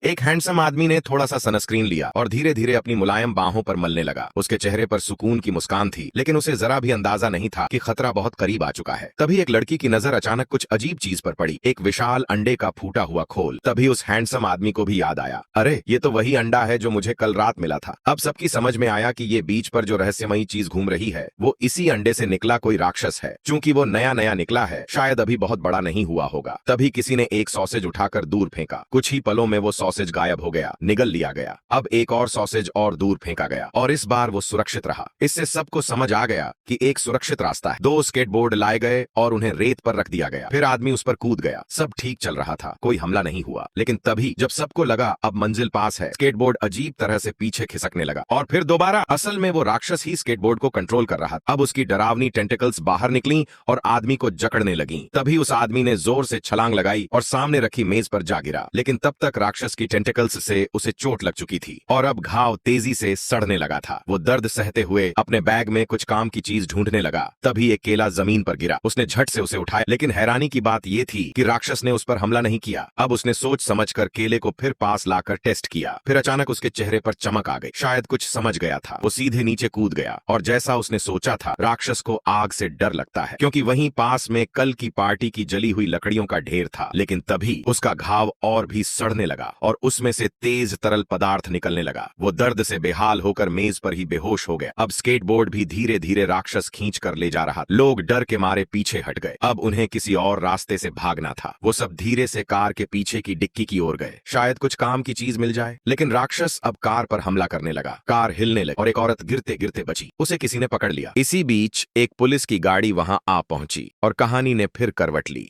एक हैंडसम आदमी ने थोड़ा सा सनस्क्रीन लिया और धीरे धीरे अपनी मुलायम बाहों पर मलने लगा। उसके चेहरे पर सुकून की मुस्कान थी, लेकिन उसे जरा भी अंदाजा नहीं था कि खतरा बहुत करीब आ चुका है। तभी एक लड़की की नजर अचानक कुछ अजीब चीज पर पड़ी, एक विशाल अंडे का फूटा हुआ खोल। तभी उस हैंडसम आदमी को भी याद आया, अरे ये तो वही अंडा है जो मुझे कल रात मिला था। अब सबकी समझ में आया कि ये बीच पर जो रहस्यमयी चीज घूम रही है वो इसी अंडे से निकला कोई राक्षस है। चूंकि वो नया नया निकला है, शायद अभी बहुत बड़ा नहीं हुआ होगा। तभी किसी ने एक सॉसेज उठाकर दूर फेंका। कुछ ही पलों में वो सॉसेज गायब हो गया, निगल लिया गया। अब एक और सॉसेज और दूर फेंका गया और इस बार वो सुरक्षित रहा। इससे सबको समझ आ गया कि एक सुरक्षित रास्ता है। 2 स्केटबोर्ड लाए गए और उन्हें रेत पर रख दिया गया। फिर आदमी उस पर कूद गया। सब ठीक चल रहा था, कोई हमला नहीं हुआ। लेकिन तभी जब सबको लगा अब मंजिल पास है, स्केटबोर्ड अजीब तरह से पीछे खिसकने लगा और फिर दोबारा। असल में वो राक्षस ही स्केटबोर्ड को कंट्रोल कर रहा था। अब उसकी डरावनी टेंटिकल्स बाहर निकली और आदमी को जकड़ने लगी। तभी उस आदमी ने जोर से छलांग लगाई और सामने रखी मेज पर जा गिरा। लेकिन तब तक राक्षस की टेंटिकल्स से उसे चोट लग चुकी थी और अब घाव तेजी से सड़ने लगा था। वो दर्द सहते हुए अपने बैग में कुछ काम की चीज ढूंढने लगा। तभी एक केला जमीन पर गिरा। उसने झट से उसे उठाया, लेकिन हैरानी की बात यह थी कि राक्षस ने उस पर हमला नहीं किया। अब उसने सोच समझकर केले को फिर पास लाकर टेस्ट किया। फिर अचानक उसके चेहरे पर चमक आ गई। शायद कुछ समझ गया था। वो सीधे नीचे कूद गया और जैसा उसने सोचा था, राक्षस को आग से डर लगता है, क्योंकि वहीं पास में कल की पार्टी की जली हुई लकड़ियों का ढेर था। लेकिन तभी उसका घाव और भी सड़ने लगा और उसमें से तेज तरल पदार्थ निकलने लगा। वो दर्द से बेहाल होकर मेज पर ही बेहोश हो गया। अब स्केटबोर्ड भी धीरे धीरे राक्षस खींच कर ले जा रहा। लोग डर के मारे पीछे हट गए। अब उन्हें किसी और रास्ते से भागना था। वो सब धीरे से कार के पीछे की डिक्की की ओर गए, शायद कुछ काम की चीज मिल जाए। लेकिन राक्षस अब कार पर हमला करने लगा। कार हिलने लगी और एक औरत गिरते गिरते बची। उसे किसी ने पकड़ लिया। इसी बीच एक पुलिस की गाड़ी वहां आ पहुंची और कहानी ने फिर करवट ली।